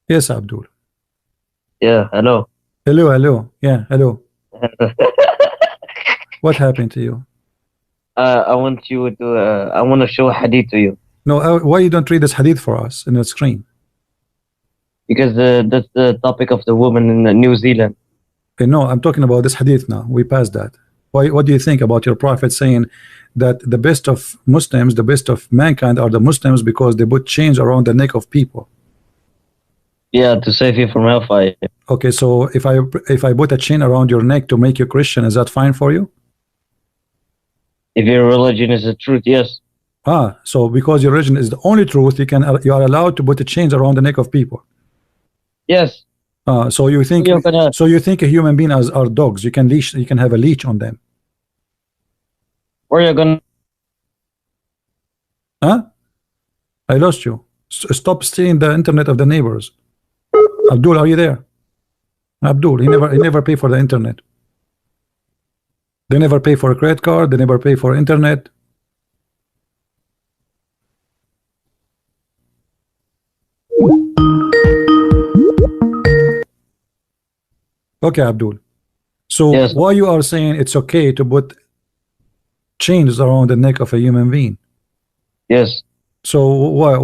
Yes, Abdul. Yeah, hello. Hello, hello. Yeah, hello. What happened to you? I want you to. I want to show a hadith to you No, why you don't read this hadith for us in the screen? because that's the topic of the woman in New Zealand. No, I'm talking about this hadith now. We passed that. Why? What do you think about your prophet saying that the best of Muslims, the best of mankind, are the Muslims because they put chains around the neck of people? Yeah, to save you from hellfire. Okay, so if I put a chain around your neck to make you Christian, is that fine for you? If your religion is the truth, yes. Ah, so because your religion is the only truth, you are allowed to put the chains around the neck of people. Yes. So you think You're gonna. a human being are dogs? You can have a leash on them. Or you're gonna. Huh? I lost you. Stop stealing the internet of the neighbors. Abdul, are you there? Abdul, he never pay for the internet. They never pay for a credit card. They never pay for internet. Okay, Abdul. So Yes. why you are saying it's okay to put chains around the neck of a human being? Yes. So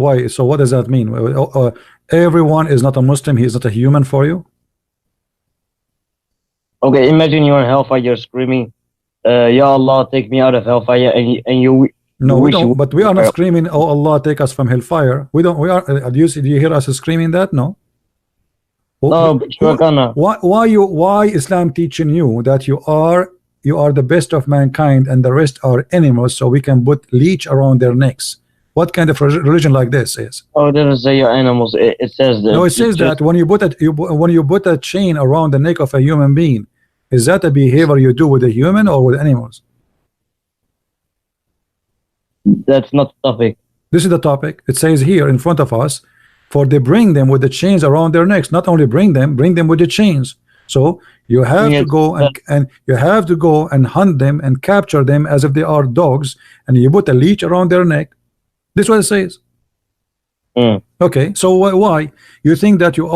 why? So what does that mean? Everyone is not a Muslim. He is not a human for you. Okay. Imagine you're in hellfire. You're screaming, "Ya Allah, take me out of hellfire," and you. No, you we wish don't. you- But we are not screaming, "Oh Allah, take us from hellfire." We don't. We are. Do you hear us screaming that? No. No, but you're gonna. Why Islam teaching you that you are the best of mankind and the rest are animals, so we can put leech around their necks? What kind of religion like this is? Oh, it doesn't say you're animals. It says that. No, it says that when you put a chain around the neck of a human being, is that a behavior you do with a human or with animals? That's not the topic. This is the topic. It says here in front of us, for they bring them with the chains around their necks. Not only bring them with the chains. So you have to go and you have to go and hunt them and capture them as if they are dogs, and you put a leech around their neck. This is what it says. Okay, so why you think that you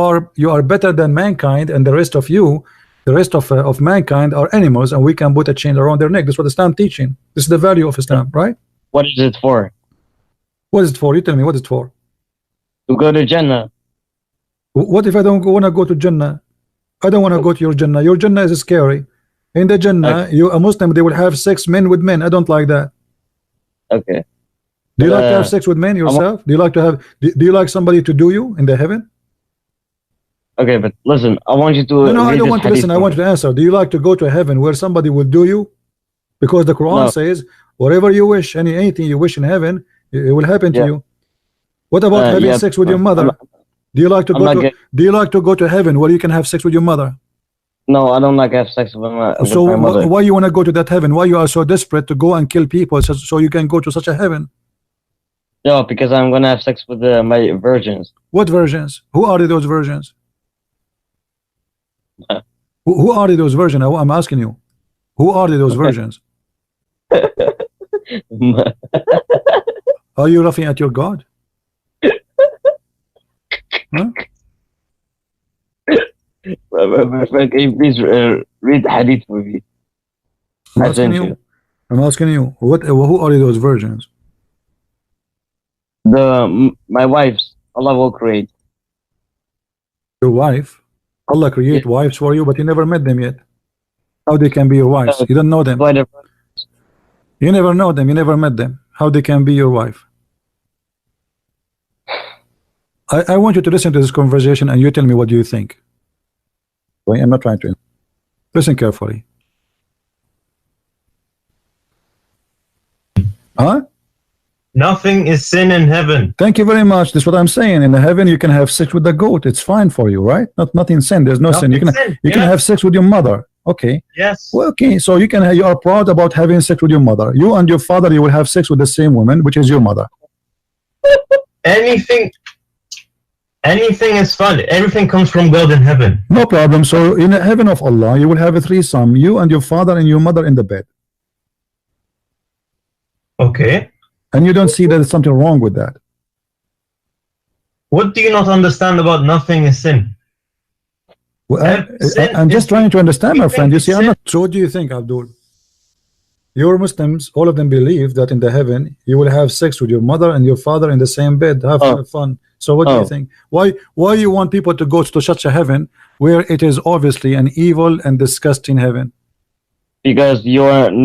are better than mankind, and the rest of mankind are animals, and we can put a chain around their neck? That's what Islam teaching. This is the value of Islam, right? What is it for? What is it for? You tell me what it's for. To go to Jannah. What if I don't want to go to Jannah? I don't want to go to your Jannah. Your Jannah is scary. In the Jannah, you a Muslim, they will have sex men with men. I don't like that. Okay. Do you like to have sex with men yourself? Do you like to have? Do you like somebody to do you in the heaven? Okay, but listen, I want you to. No, I don't want to listen. I want to answer. Do you like to go to heaven where somebody will do you? Because the Quran says, whatever you wish, anything you wish in heaven, it will happen to you. What about having sex with your mother? Do you like to go to? Do you like to go to heaven where you can have sex with your mother? No, I don't like to have sex with my mother. Why you want to go to that heaven? Why you are so desperate to go and kill people so you can go to such a heaven? No, because I'm gonna have sex with my virgins. What virgins? Who are those virgins? Who are those virgins? I'm asking you. Who are those virgins? Are you laughing at your God? Huh? My friend, can you please read the hadith for me? I'm asking you. Who are those virgins? My wives. Allah will create. Your wife? Allah create wives for you, but you never met them yet. How they can be your wives? You don't know them. You never know them. You never met them. How they can be your wife? I want you to listen to this conversation and you tell me what do you think. I'm not trying to. Listen carefully. Huh? Nothing is sin in heaven. Thank you very much. That's what I'm saying. In the heaven, you can have sex with the goat. It's fine for you, right? Nothing sin. There's no sin. You can have sex with your mother. Okay. Yes. Well, okay. So you are proud about having sex with your mother. You and your father, you will have sex with the same woman, which is your mother. Anything is fun. Everything comes from God in heaven. No problem. So in the heaven of Allah, you will have a threesome. You and your father and your mother in the bed. Okay. And you don't see that there's something wrong with that. What do you not understand about nothing is sin? Well, Sin I'm just is- trying to understand, my you friend. think You see, I'm sin- not. So, what do you think, Abdul? Your Muslims, all of them believe that in the heaven you will have sex with your mother and your father in the same bed, have Oh. fun. So, what do you Oh. think? Why you want people to go to such a heaven where it is obviously an evil and disgusting heaven? Because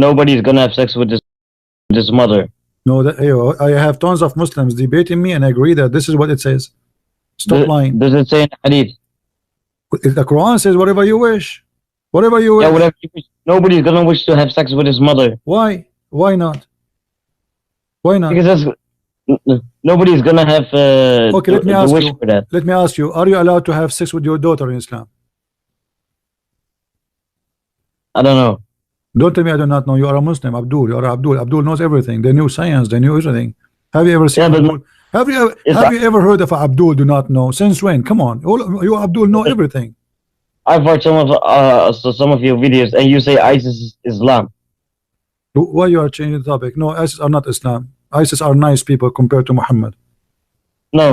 nobody's gonna have sex with this mother. No, that I have tons of Muslims debating me and I agree that this is what it says. Stop lying. Does it say in hadith? The Quran says whatever you wish. Whatever you wish. Yeah, whatever you wish. Nobody's gonna wish to have sex with his mother. Why? Why not? Why not? Because nobody's gonna have Okay, let me the ask wish you. for that. Let me ask you, are you allowed to have sex with your daughter in Islam? I don't know. Don't tell me I do not know. You are a Muslim, Abdul. You are Abdul. Abdul knows everything. They knew science. They knew everything. Have you ever seen Yeah, but Abdul? Have you ever heard of Abdul do not know? Since when? Come on. You Abdul know everything. I've watched some of your videos, and you say ISIS is Islam. Why you are changing the topic? No, ISIS are not Islam. ISIS are nice people compared to Muhammad. No,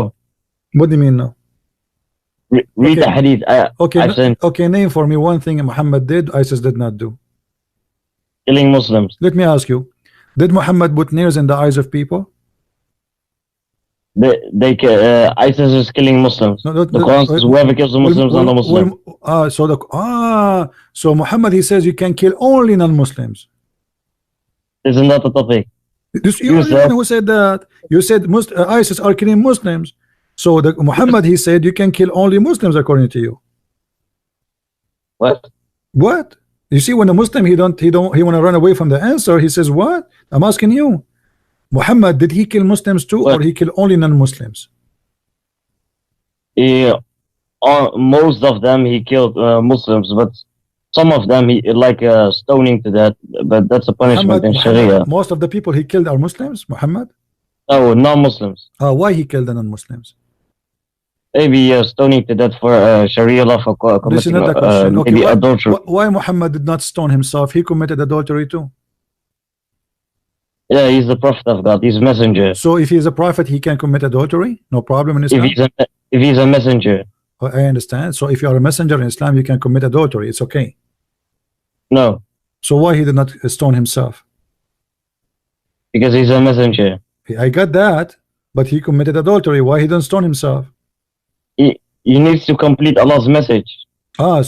What do you mean no? read the Okay. hadith. I've seen Okay, name for me one thing Muhammad did, ISIS did not do. killing Muslims. Let me ask you, did Muhammad put nails in the eyes of people? ISIS is killing Muslims. No, The Quran says whoever kills the Muslims is not a Muslim. So Muhammad, he says you can kill only non-Muslims. Isn't that the topic? You're the one who said that. You said ISIS are killing Muslims. So Muhammad, he said you can kill only Muslims according to you. What? What? You see, when a Muslim he want to run away from the answer, he says what? I'm asking you. Muhammad, did he kill Muslims too, What? or he kill only non-Muslims? Most of them he killed Muslims, but some of them he like stoning to death. But that's a punishment in Sharia. Most of the people he killed are Muslims. Muhammad. No, non-Muslims. Why he killed the non-Muslims? Maybe stoning to death for Sharia law for This is committing not the question. Okay, maybe adultery. why Muhammad did not stone himself? He committed adultery too. Yeah, he's the prophet of God. He's a messenger. So if he is a prophet, he can commit adultery. No problem in Islam. If he's a messenger. I understand. So if you are a messenger in Islam, you can commit adultery. It's okay. No, So why he did not stone himself? because he's a messenger. I got that, but he committed adultery. Why he didn't stone himself? He needs to complete Allah's message.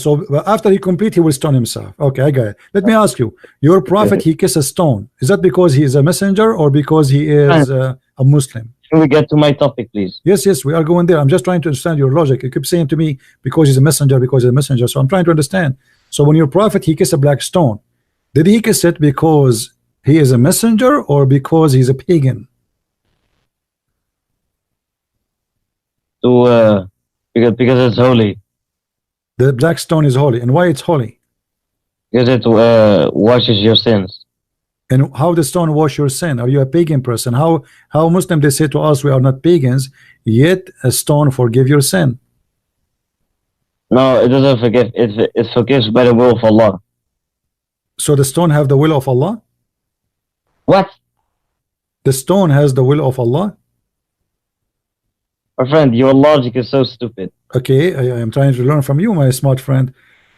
So after he complete, he will stone himself. Okay, I got it. Let me ask you: your prophet, he kissed a stone. Is that because he is a messenger or because he is a Muslim? Can we get to my topic, please? Yes, we are going there. I'm just trying to understand your logic. You keep saying to me because he's a messenger, because he's a messenger. So I'm trying to understand. So when your prophet he kissed a black stone, did he kiss it because he is a messenger or because he's a pagan? Because it's holy. The black stone is holy, and why it's holy? Because it washes your sins. And how the stone wash your sin? Are you a pagan person? How Muslim they say to us we are not pagans, yet a stone forgive your sin? No, it doesn't forgive. It forgives by the will of Allah. So the stone have the will of Allah? What? The stone has the will of Allah? My friend, your logic is so stupid. Okay, I am trying to learn from you, my smart friend.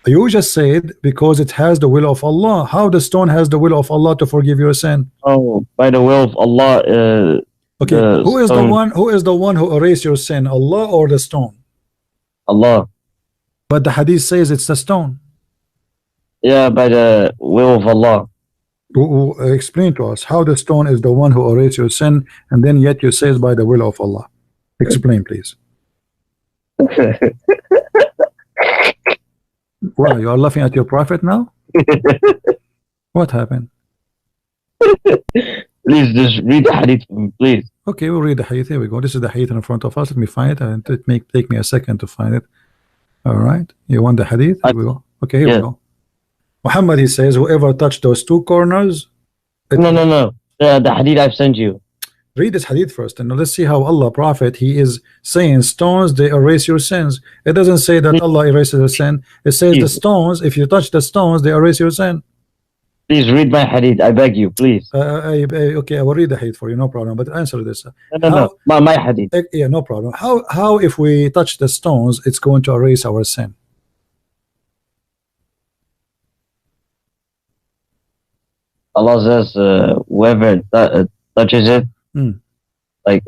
You just said because it has the will of Allah. How the stone has the will of Allah to forgive your sin? Oh, by the will of Allah. Okay, the who is the stone- one? Who is the one who erased your sin? Allah or the stone? Allah. But the hadith says it's the stone. Yeah, by the will of Allah. Explain to us how the stone is the one who erased your sin, and then yet you say it's by the will of Allah. Explain, please. Why you are laughing at your prophet now? What happened? Please just read the hadith for me, please. Okay, we'll read the hadith. Here we go. This is the hadith in front of us. Let me find it, and it may take me a second to find it. All right, you want the hadith? Here we go. Okay, here we go. Muhammad, he says, whoever touched those two corners. No. The hadith I've sent you. Read this hadith first, and let's see how Allah, Prophet, he is saying stones they erase your sins. It doesn't say that Allah erases your sin. It says the stones. If you touch the stones, they erase your sin. Please read my hadith. I beg you, please. Okay, I will read the hadith for you, no problem. But answer this. No. My hadith. Yeah, no problem. How if we touch the stones, it's going to erase our sin? Allah says, whoever touches it, like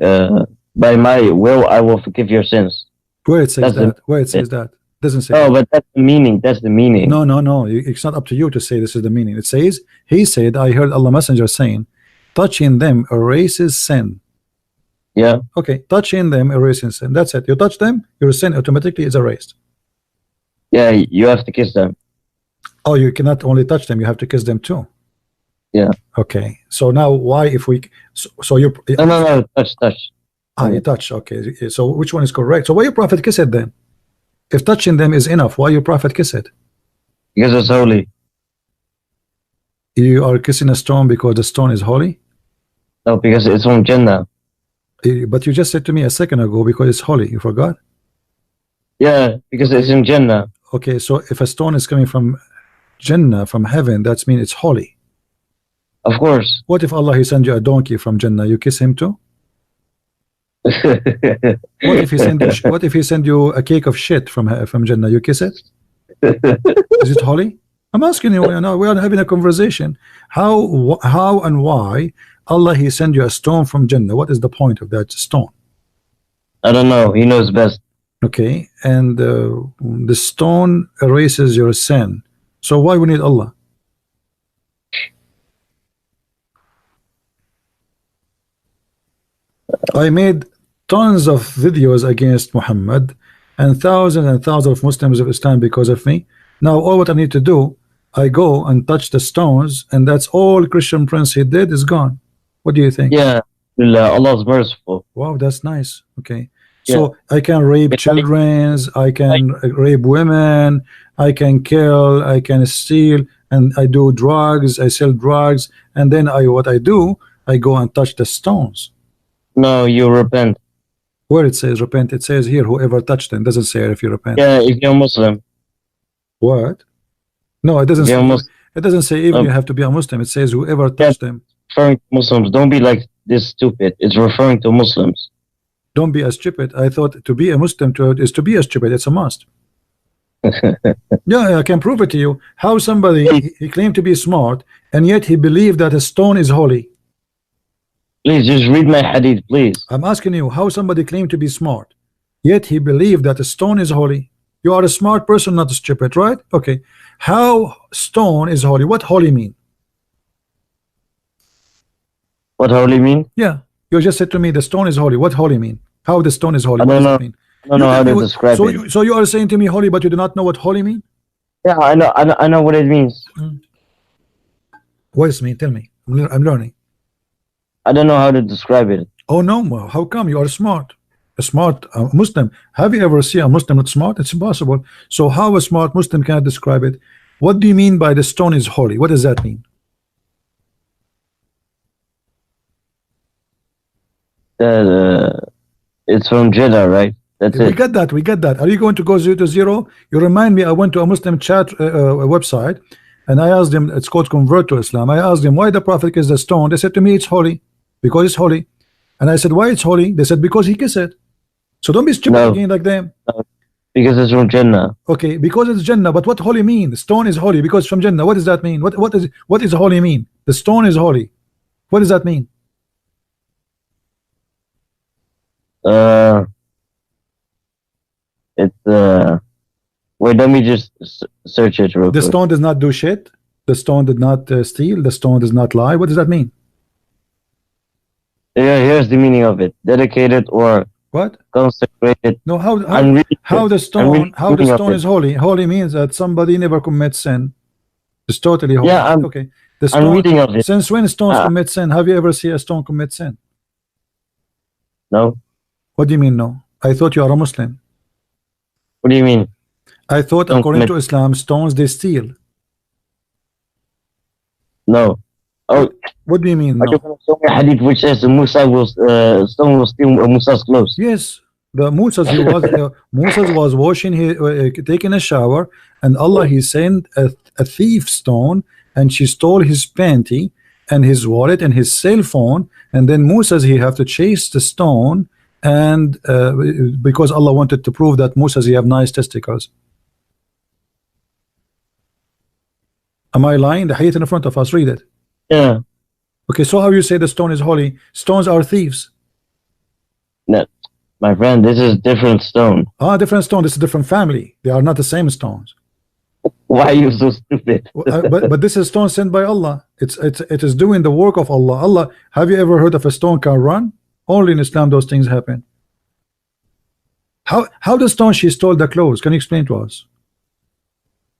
by my will, I will forgive your sins. Where it says that? Where it says that? Doesn't say. Oh, but that's the meaning. That's the meaning. No. It's not up to you to say this is the meaning. It says, he said, I heard Allah Messenger saying, touching them erases sin. Yeah. Okay, touching them erases sin. That's it. You touch them, your sin automatically is erased. Yeah, you have to kiss them. Oh, you cannot only touch them, you have to kiss them too. Yeah. Okay. So now why if we so you no, touch. You touch. Okay. So which one is correct? So why your prophet kiss it then? If touching them is enough, why your prophet kiss it? Because it's holy. You are kissing a stone because the stone is holy? No, because it's from Jannah. But you just said to me a second ago because it's holy. You forgot? Yeah, because it's in Jannah. Okay, so if a stone is coming from Jannah, from heaven, that means it's holy. Of course. What if Allah he send you a donkey from Jannah? You kiss him too? What if he send you a cake of shit from Jannah? You kiss it? Is it holy? I'm asking you. We are having a conversation. How and why Allah he send you a stone from Jannah? What is the point of that stone? I don't know. He knows best. Okay, and the stone erases your sin. So why we need Allah? I made tons of videos against Muhammad, and thousands of Muslims of Islam because of me. Now all what I need to do, I go and touch the stones, and that's all Christian Prince he did is gone. What do you think? Yeah, Allah's merciful. Wow, that's nice. Okay, so I can rape children, I can rape women, I can kill, I can steal, and I do drugs, I sell drugs, and then what I do, I go and touch the stones. No, you repent. Where it says repent, it says here whoever touched them. Doesn't say if you repent. Yeah, if you're Muslim. What? No, it doesn't say. It doesn't say even you have to be a Muslim. It says whoever touched them. Referring to Muslims. Don't be like this stupid. It's referring to Muslims. Don't be a stupid. I thought to be a Muslim is to be a stupid. It's a must. Yeah, I can prove it to you. How somebody he claimed to be smart and yet he believed that a stone is holy. Please just read my hadith, please. I'm asking you how somebody claimed to be smart, yet he believed that a stone is holy. You are a smart person, not a stupid, right? Okay. How stone is holy? What holy mean? What holy mean? Yeah. You just said to me the stone is holy. What holy mean? How the stone is holy? I don't know. Mean? I don't know how to describe it. So you are saying to me holy, but you do not know what holy mean? Yeah, I know what it means. What does it mean? Tell me. I'm learning. I don't know how to describe it. Oh no, how come? You are smart, a smart Muslim. Have you ever seen a Muslim not smart? It's impossible. So how a smart Muslim can describe it? What do you mean by the stone is holy? What does that mean? It's from Jeddah, right? That's it. We got that. Are you going to go 0 to 0? You remind me, I went to a Muslim chat website and I asked them, it's called Convert to Islam. I asked them why the Prophet kissed the stone. They said to me it's holy because it's holy. And I said why it's holy? They said because he kissed it. So don't be stupid again like them. Because it's from Jannah. Okay, because it's Jannah. But what holy mean? The stone is holy because it's from Jannah. What does that mean? What is holy mean? The stone is holy. What does that mean? Wait, let me just search it real quick. The stone does not do shit. The stone did not steal. The stone does not lie. What does that mean? Yeah, here's the meaning of it: dedicated or what? Consecrated. No, how the stone is holy? Holy means that somebody never commits sin. It's totally holy. Yeah, okay. The stone, I'm reading of it. Since when stones commit sin? Have you ever seen a stone commit sin? No. What do you mean no? I thought you are a Muslim. What do you mean? I thought according to Islam, stones they steal. No. Oh. What do you mean? No? A hadith which says stone will steal Musa's clothes. Yes. The Musa was washing, taking a shower, and Allah he sent a thief stone, and she stole his panty and his wallet and his cell phone, and then Musa says he have to chase the stone, and because Allah wanted to prove that Musa says he have nice testicles. Am I lying? The hadith in front of us, read it. Yeah. Okay, so how you say the stone is holy? Stones are thieves. No, my friend, this is different stone. Ah, different stone. This is a different family. They are not the same stones. Why are you so stupid? but this is stone sent by Allah. It is doing the work of Allah. Allah. Have you ever heard of a stone can run? Only in Islam those things happen. How the stone she stole the clothes? Can you explain to us?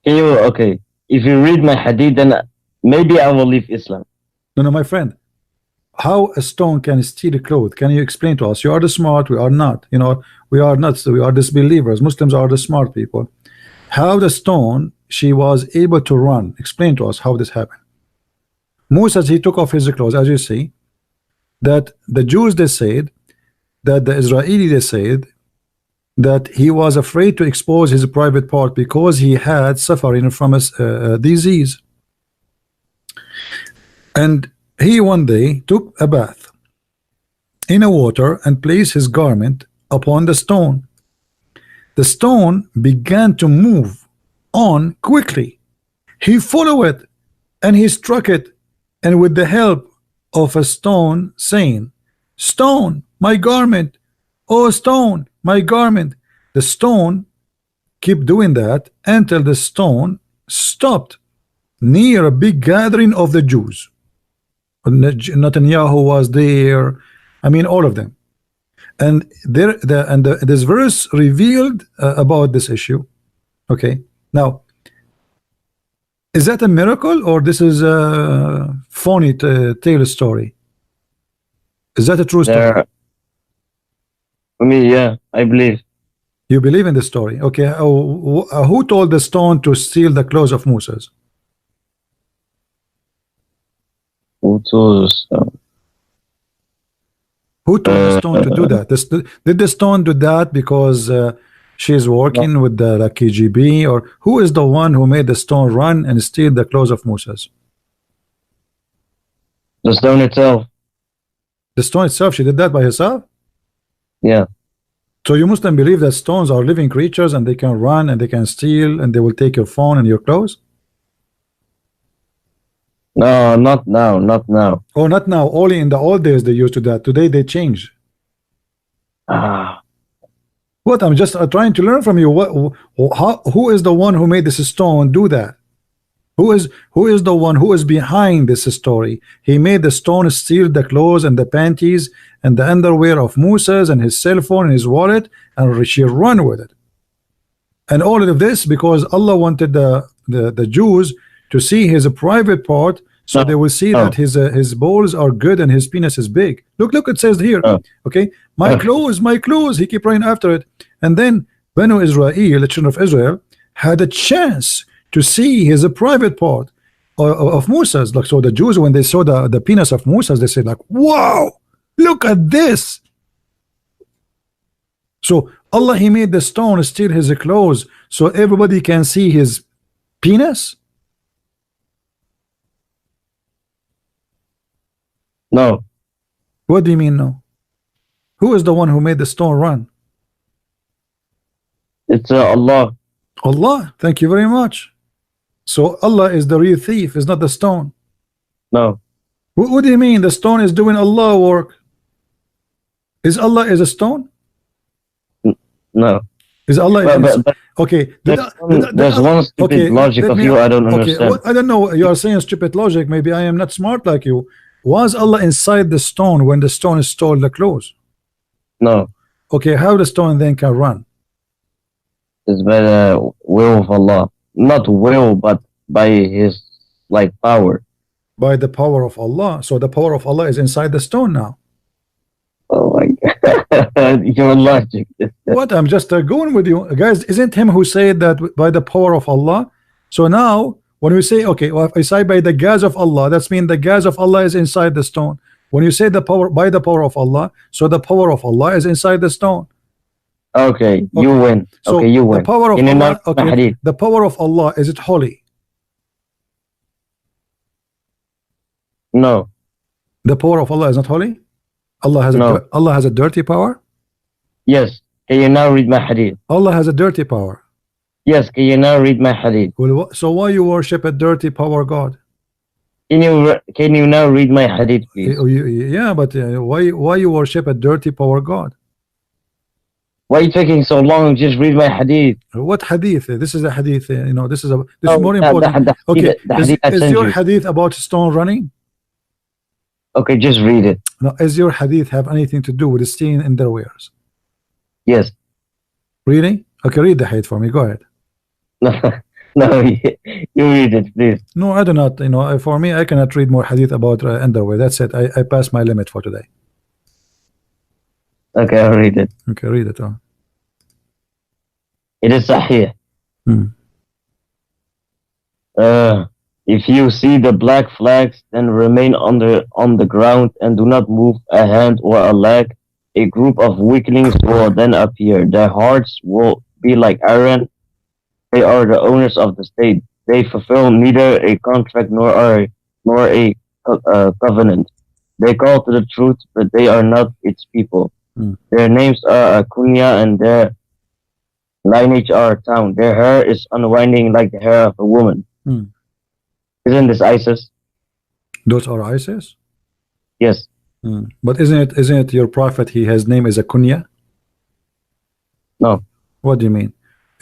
Can you? Okay, if you read my hadith, then maybe I will leave Islam. No, my friend. How a stone can steal a clothes? Can you explain to us? You are the smart. We are not. You know, we are not. We are disbelievers. Muslims are the smart people. How the stone she was able to run? Explain to us how this happened. Musa, he took off his clothes, as you see. That the Jews they said, that the Israeli they said, that he was afraid to expose his private part because he had suffering from a disease. And he one day took a bath in a water and placed his garment upon the stone. The stone began to move on quickly. He followed it and he struck it, and with the help of a stone, saying, "Stone, my garment, oh stone, my garment." The stone kept doing that until the stone stopped near a big gathering of the Jews. Netanyahu was there, I mean all of them, and this verse revealed about this issue. Okay, now is that a miracle or this is a phony tale story? Is that a true story? I mean, yeah, I believe. You believe in the story? Okay, who told the stone to steal the clothes of Moses? Who told the stone? Who told the stone to do that? Did the stone do that because she is working with the KGB, or who is the one who made the stone run and steal the clothes of Moses? The stone itself. The stone itself, she did that by herself? Yeah. So you Muslim believe that stones are living creatures and they can run and they can steal and they will take your phone and your clothes? No, not now, not now. Oh, not now. Only in the old days they used to that. Today they change. What? I'm just trying to learn from you. Who is the one who made this stone do that? Who is the one who is behind this story? He made the stone steal the clothes and the panties and the underwear of Moses and his cell phone and his wallet, and she run with it. And all of this because Allah wanted the Jews to see his private part, so they will see that his balls are good and his penis is big. Look, it says here. Okay, my clothes. He keep running after it, and then Banu Israel, the children of Israel, had a chance to see his private part of Moses. Like, so the Jews, when they saw the penis of Moses, they said like, "Wow, look at this." So Allah, he made the stone steal his clothes so everybody can see his penis. No. What do you mean no? Who is the one who made the stone run? It's Allah. Allah. Thank you very much. So Allah is the real thief, is not the stone. No. What do you mean the stone is doing Allah work? Is Allah is a stone? No. Is Allah but okay? There's one stupid logic of you I don't understand. I don't know. You are saying stupid logic. Maybe I am not smart like you. Was Allah inside the stone when the stone stole the clothes? No. Okay, how the stone then can run? It's by the will of Allah. Not will, but by his like power. By the power of Allah. So the power of Allah is inside the stone now. Oh my God. Your logic. What? I'm just going with you. Guys, isn't him who said that by the power of Allah? So now when we say, okay, well, if I say by the gas of Allah, that's mean the gas of Allah is inside the stone. When you say the power by the power of Allah, so the power of Allah is inside the stone. Okay, you win. So okay, you win. The power of Allah, okay, the power of Allah, is it holy? No. The power of Allah is not holy? Allah has No. Allah has a dirty power? Yes. Can you now read my hadith? Allah has a dirty power. Yes. Can you now read my hadith? Well, so why you worship a dirty power God? Can you now read my hadith, please? Yeah, but why you worship a dirty power God? Why are you taking so long? Just read my hadith. What hadith? This is a hadith. This is more the important. hadith- the hadith I Is sent your you. hadith about stone running? Okay, just read it. No, is your hadith have anything to do with the stain in their wares? Yes. Really? Okay, read the hadith for me. Go ahead. No, you read it, please. No, I do not. For me, I cannot read more hadith about underwear. That's it. I passed my limit for today. Okay, I'll read it. Okay, read it. It is sahih. If you see the black flags, then remain on the ground and do not move a hand or a leg. A group of weaklings will then appear. Their hearts will be like iron. They are the owners of the state. They fulfill neither a contract nor a covenant. They call to the truth, but they are not its people. Their names are Kunya and their lineage are a town. Their hair is unwinding like the hair of a woman. Isn't this ISIS? Those are ISIS? Yes. But isn't it your prophet? His name is a kunya? No. What do you mean?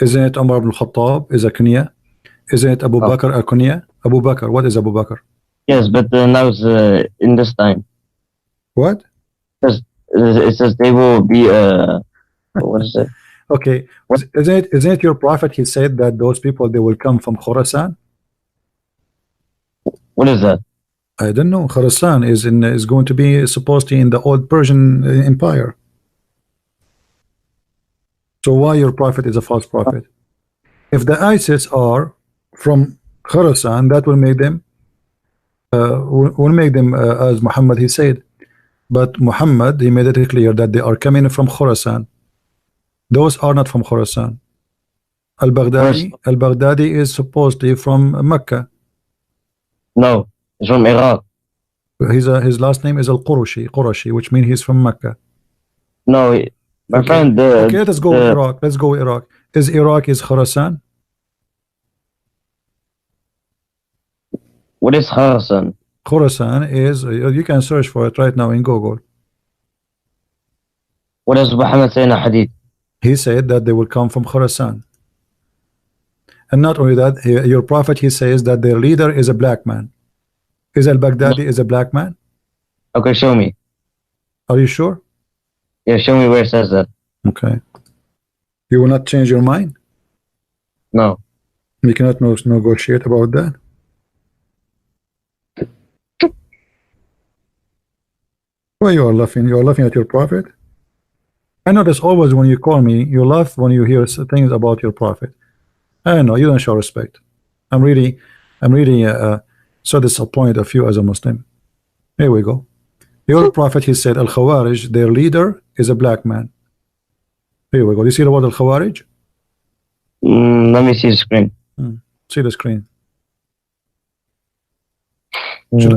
Isn't it Umar ibn Khattab is a kunya? Isn't it Abu Bakr a kunya? Abu Bakr, what is Abu Bakr? Yes, but now it's in this time. What? It says they will be what is it? Okay. Isn't it your prophet? He said that those people they will come from Khorasan. What is that? I don't know. Khorasan is going to be supposedly in the old Persian Empire. So why your prophet is a false prophet? If the ISIS are from Khorasan, that will make them as Muhammad he said. But Muhammad he made it clear that they are coming from Khorasan. Those are not from Khorasan. Al-Baghdadi is supposedly from Mecca. No, it's from Iraq. His last name is Qurashi, which means he's from Mecca. No, my friend. Okay, let's go Iraq. Let's go Iraq. Is Khorasan? What is Khorasan? Khorasan is you can search for it right now in Google. What does Muhammad say in a hadith? He said that they will come from Khorasan. And not only that, your prophet he says that their leader is a black man. Is al-Baghdadi is a black man? Okay, show me. Are you sure? Yeah, show me where it says that. Okay. You will not change your mind? No. We cannot negotiate about that. Why you are laughing? You are laughing at your prophet? I notice always when you call me, you laugh when you hear things about your prophet. I know you don't show respect. I'm really so disappointed of you as a Muslim. Here we go. Your prophet he said Al-Khawarij, their leader is a black man. Here we go. Do you see the word Al-Khawarij? Let me see the screen. See the screen.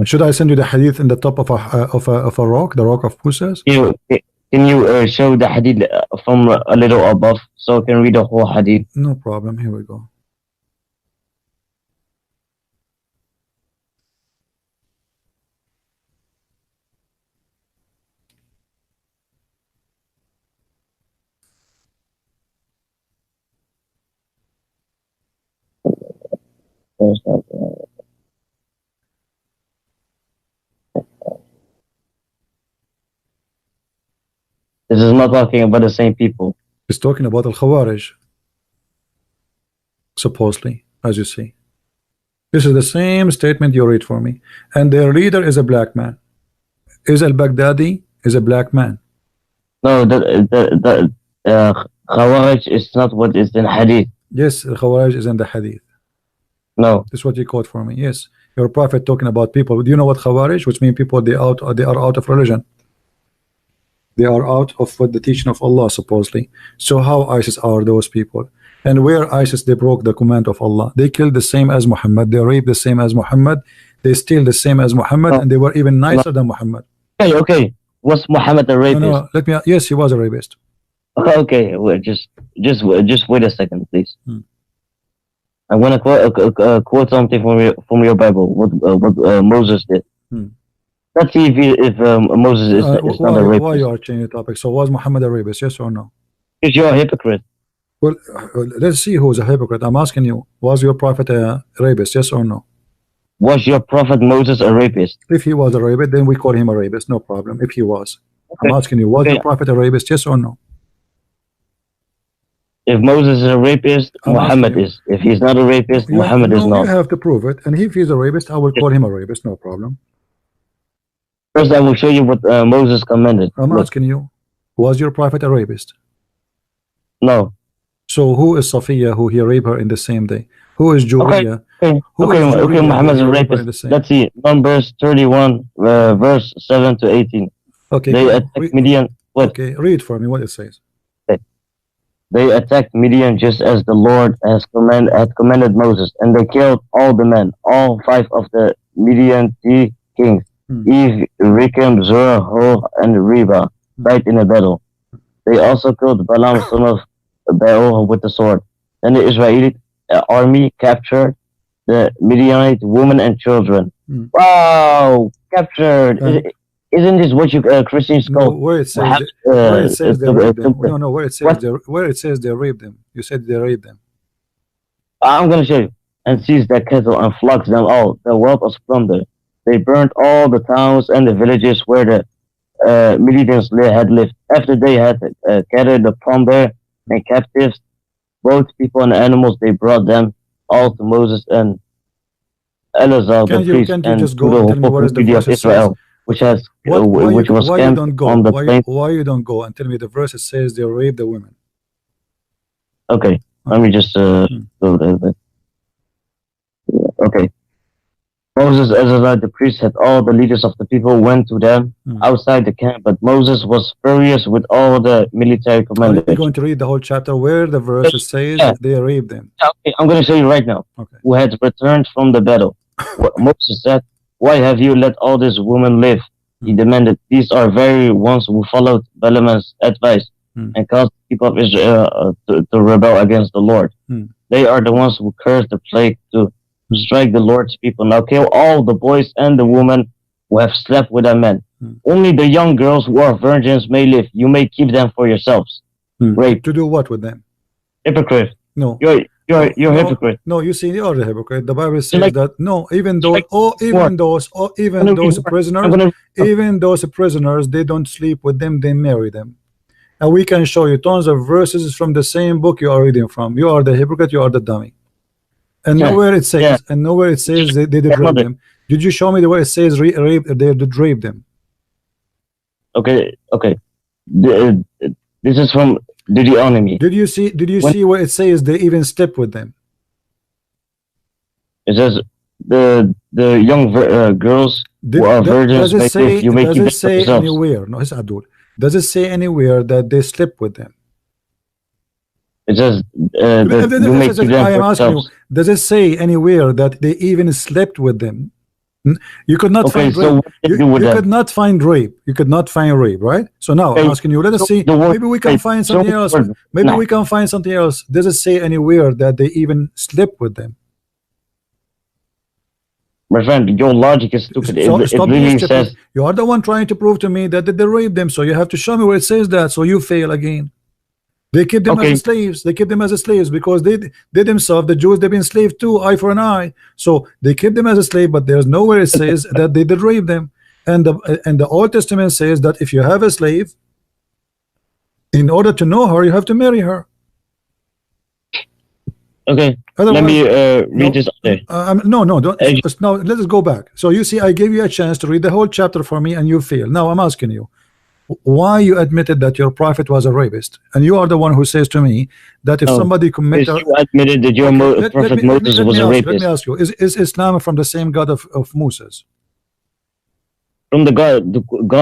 Should I send you the hadith in the top of a rock, the rock of Pusas? Can you show the hadith from a little above so I can read the whole hadith? No problem. Here we go. This is not talking about the same people. It's talking about Al-Khawarij, supposedly, as you see. This is the same statement you read for me. And their leader is a black man. Is al-Baghdadi is a black man? No, the Khawarij is not what is in hadith. Yes, Al-Khawarij is in the hadith. No. This is what you quote for me. Yes. Your prophet talking about people. Do you know what Khawarij? Which means people they are out of religion. They are out of what the teaching of Allah supposedly. So how ISIS are those people? And where ISIS, they broke the command of Allah. They killed the same as Muhammad. They raped the same as Muhammad. They steal the same as Muhammad, and they were even nicer than Muhammad. Okay, okay. Was Muhammad a rapist? No, let me. Yes, he was a rapist. Okay, wait, just wait a second, please. I'm gonna quote something from your Bible. What Moses did. Let's see if Moses is not a rapist. Why you are changing the topic? So was Muhammad a rapist? Yes or no? Because you're a hypocrite. Well, let's see who's a hypocrite. I'm asking you, was your prophet a rapist? Yes or no? Was your prophet Moses a rapist? If he was a rapist, then we call him a rapist. No problem. If he was, I'm asking you, was your prophet a rapist? Yes or no? If Moses is a rapist, Muhammad is. If he's not a rapist, Muhammad is not. You have to prove it. And if he's a rapist, I will call him a rapist. No problem. First, I will show you what Moses commanded. I'm asking you, was your prophet a rapist? No. So who is Safiya, who he raped her in the same day? Who is Juriya? Okay, Muhammad is a rapist. Let's see. Numbers 31, verse 7 to 18. Okay. They attacked Midian. What? Okay, read for me what it says. They attacked Midian just as the Lord had commanded Moses, and they killed all the men, all 5 of the Midianite kings. Eve, Rekem, Zerah, Hur, and Reba died in a battle. They also killed Balaam, son of Beor, with the sword. Then the Israelite army captured the Midianite women and children. Wow, captured! Isn't this what you Christians call? No, where it says, where it says they raped them. No, where it says they raped them. You said they raped them. I'm gonna show you. And seized their cattle and flocks them all. The wealth was plunder. They burned all the towns and the villages where the Midianites had lived. After they had gathered the plunder and captives, both people and animals, they brought them all to Moses and Eleazar the priest, and to the whole community of Israel, which was camped on the plain. Why you don't go and tell me the verse says they raped the women? Okay, let me just go there. Okay. Moses, Eleazar the priest, had all the leaders of the people went to them outside the camp, but Moses was furious with all the military commanders. Are you going to read the whole chapter where the verse says they raped them? Okay, I'm going to show you right now. Okay. Who had returned from the battle. Moses said, "Why have you let all these women live?" He demanded. "These are very ones who followed Balaam's advice and caused the people of Israel to rebel against the Lord. They are the ones who cursed the plague to strike the Lord's people. Now kill all the boys and the women who have slept with their men. Only the young girls who are virgins may live. You may keep them for yourselves." Rape. To do what with them? Hypocrite. No. You're a hypocrite. No, you see, you are a hypocrite. The Bible says that no, even those prisoners, they don't sleep with them, they marry them. And we can show you tons of verses from the same book you are reading from. You are the hypocrite, you are the dummy. And nowhere it says, they did rape them. Did you show me the way it says rape? They did rape them. Okay. This is from Deuteronomy. Did you see where it says they even slept with them? It says the young girls who are virgins may live. You may keep them for yourselves. Anywhere? No, it's Abdul. Does it say anywhere that they slept with them? It says you may keep them for yourselves. Does it say anywhere that they even slept with them? You could not find rape. You could not find rape. You could not find rape, right? So now I'm asking you, let us see. Maybe we can find something else. Maybe we can find something else. Does it say anywhere that they even slept with them? My friend, your logic is stupid. It really says you are the one trying to prove to me that they raped them. So you have to show me where it says that. So you fail again. They keep them as slaves. They keep them as slaves because they themselves, the Jews, they've been slave too, eye for an eye. So they keep them as a slave, but there's nowhere it says that they did rape them. And the Old Testament says that if you have a slave, in order to know her, you have to marry her. Okay. Otherwise, let me read this. No, don't. Now let us go back. So you see, I gave you a chance to read the whole chapter for me, and you failed. Now I'm asking you, why you admitted that your prophet was a rapist, and you are the one who says to me that if somebody commits, you admitted that your prophet Moses was a rapist. Let me ask you: Is Islam from the same God of Moses? From the God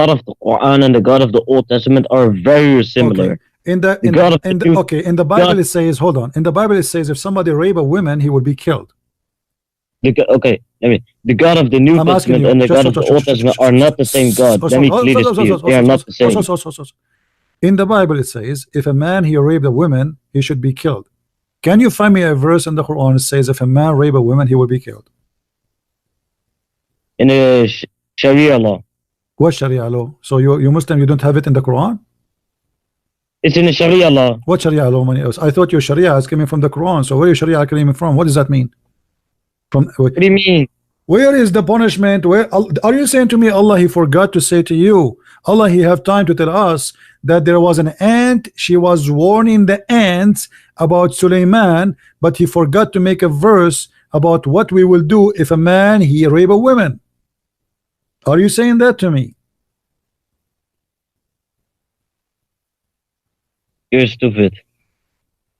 of the Quran and the God of the Old Testament are very similar. in the okay, in the Bible it says, hold on, in the Bible it says if somebody rape a woman, he will be killed. Okay, I mean, the God of the New Testament and the God of the Old Testament are not the same God. Let me clear this to you. They are not the same. In the Bible it says if a man he raped a woman, he should be killed. Can you find me a verse in the Quran that says if a man rape a woman, he will be killed? In the Sharia law. What Sharia law? So you Muslim, you don't have it in the Quran? It's in the Sharia law. What Sharia law? I thought your Sharia is coming from the Quran. So where is Sharia coming from? What does that mean? What do you mean? Where is the punishment? Where are you saying to me Allah he forgot to say to you, Allah he have time to tell us that there was an ant, she was warning the ants about Suleiman, but he forgot to make a verse about what we will do if a man he rape a woman? Are you saying that to me? You're stupid.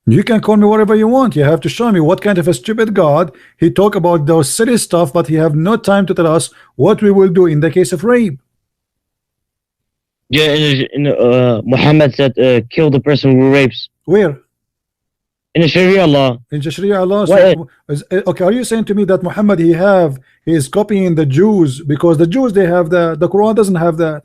You can call me whatever you want. You have to show me what kind of a stupid God he talk about those silly stuff, but he have no time to tell us what we will do in the case of rape. Yeah, Muhammad said, kill the person who rapes. Where? In the Sharia law. In the Sharia law. So, okay, are you saying to me that Muhammad he is copying the Jews because the Jews they have the Quran doesn't have that?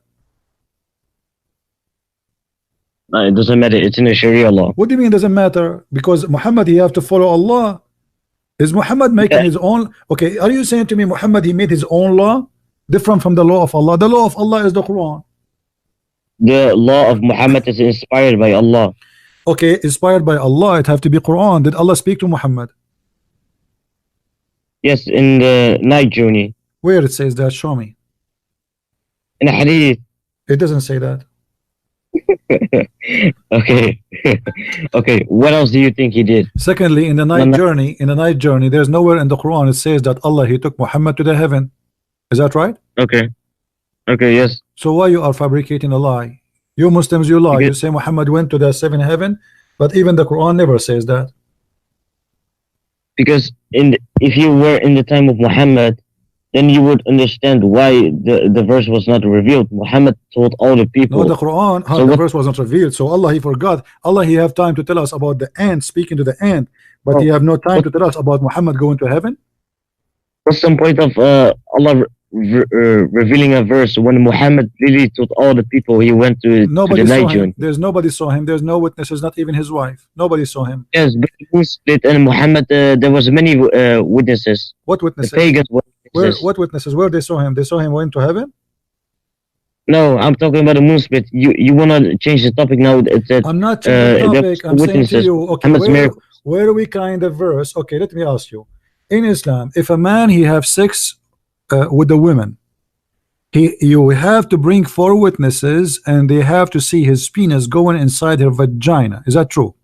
It doesn't matter. It's in the Sharia law. What do you mean it doesn't matter? Because Muhammad he have to follow Allah. Is Muhammad making his own? Okay, are you saying to me Muhammad he made his own law different from the law of Allah? The law of Allah is the Quran. The law of Muhammad is inspired by Allah. Okay, inspired by Allah, it have to be Quran. Did Allah speak to Muhammad? Yes, in the night journey. Where it says that? Show me. In the hadith. It doesn't say that. Okay. Okay, what else do you think he did? Secondly, in the night journey, there's nowhere in the Quran it says that Allah he took Muhammad to the heaven. Is that right? Okay. Okay, yes. So why you are fabricating a lie? You Muslims, you lie. You say Muhammad went to the seventh heaven, but even the Quran never says that. Because if you were in the time of Muhammad, then you would understand why the verse was not revealed. Muhammad told all the people. No, the Quran, the verse wasn't revealed. So Allah he forgot. Allah he have time to tell us about the ant speaking to the ant, but he have no time to tell us about Muhammad going to heaven. What's the point of Allah revealing a verse when Muhammad really told all the people he went to the night journey? There's nobody saw him. There's no witnesses, not even his wife. Nobody saw him. Yes, but he split, and Muhammad there was many witnesses. What witnesses? The pagans witnesses. What witnesses? Where they saw him? They saw him went to heaven? No, I'm talking about the moon split. You wanna change the topic now? I'm not changing the topic. I'm saying to you, okay, where we kind of verse? Okay, let me ask you. In Islam, if a man he have sex with a woman, you have to bring 4 witnesses, and they have to see his penis going inside her vagina. Is that true?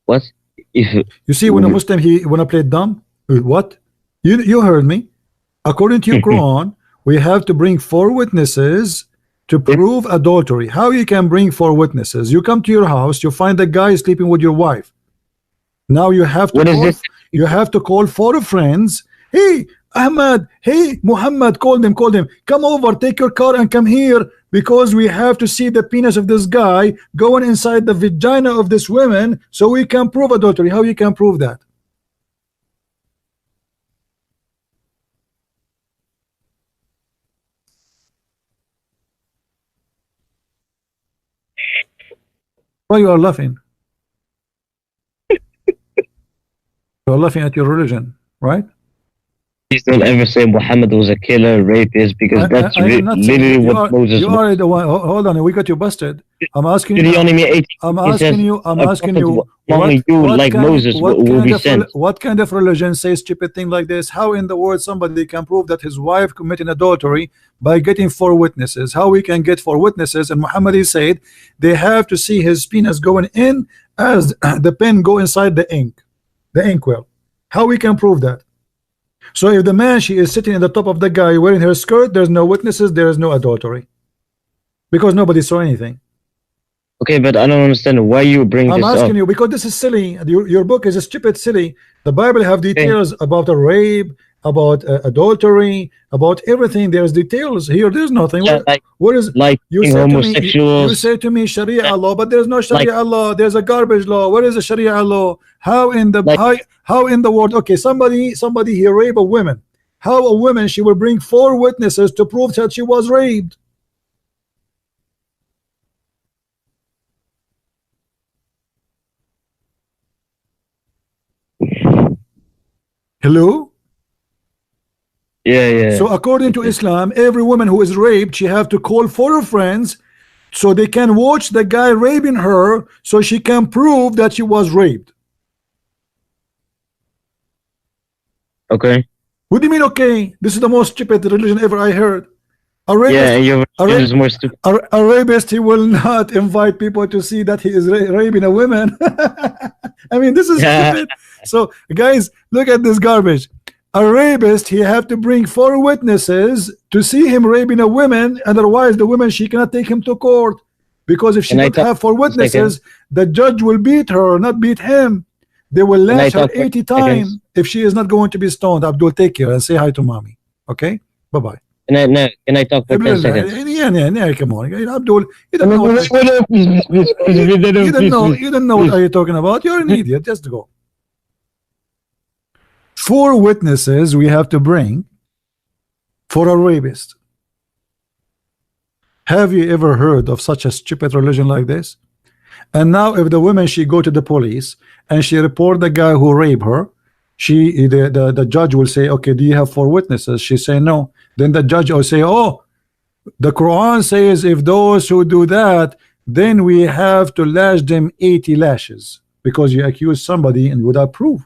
What? If you see, when a Muslim he wanna play dumb, what? You heard me. According to your Quran, we have to bring 4 witnesses to prove adultery. How you can bring 4 witnesses? You come to your house, you find a guy sleeping with your wife. Now you have to call 4 friends. Hey, Ahmad, hey, Muhammad, call them. Come over, take your car and come here, because we have to see the penis of this guy going inside the vagina of this woman so we can prove adultery. How you can prove that? Why you are laughing? You're laughing at your religion, right? Please don't ever say Muhammad was a killer, rapist, because that's literally what Moses was. You are the one. Hold on, we got you busted. I'm asking you. I'm asking you. What kind of religion says stupid thing like this? How in the world somebody can prove that his wife committed adultery by getting 4 witnesses? How we can get 4 witnesses? And Muhammad he said they have to see his penis going in as the pen go inside the ink, the inkwell. How we can prove that? So if the man she is sitting in the top of the guy wearing her skirt, there's no witnesses, there is no adultery, because nobody saw anything. Okay, but I don't understand why you bring this up. I'm asking you because this is silly. Your book is a stupid silly. The Bible have details about a rape, about adultery, about everything. There's details here. There's nothing. Yeah, What is like you say to me? homosexuals. You say to me Sharia law, but there's no Sharia law. There's a garbage law. What is a Sharia law? How in the how in the world? Okay, somebody here rape a woman. How a woman, she will bring 4 witnesses to prove that she was raped. Hello? Yeah. So according to Islam, every woman who is raped, she have to call 4 friends so they can watch the guy raping her so she can prove that she was raped. Okay. What do you mean, okay? This is the most stupid religion ever I heard. A rapist, is more stupid. a rapist, he will not invite people to see that he is raping a woman. I mean, this is stupid. So, guys, look at this garbage. A rapist, he have to bring 4 witnesses to see him raping a woman. Otherwise, the woman, she cannot take him to court. Because if she don't have 4 witnesses, the judge will beat her, not beat him. They will lash her 80 times if she is not going to be stoned. Abdul, take care and say hi to mommy. Okay? Bye-bye. Can I talk for 10 seconds? Yeah, come on. Abdul, you don't know you don't know what are you talking about. You're an idiot. Just go. 4 witnesses we have to bring for a rapist. Have you ever heard of such a stupid religion like this? And now if the woman, she go to the police and she report the guy who raped her, the judge will say, okay, do you have 4 witnesses? She say no. Then the judge will say, oh, the Quran says if those who do that, then we have to lash them 80 lashes because you accuse somebody and without proof.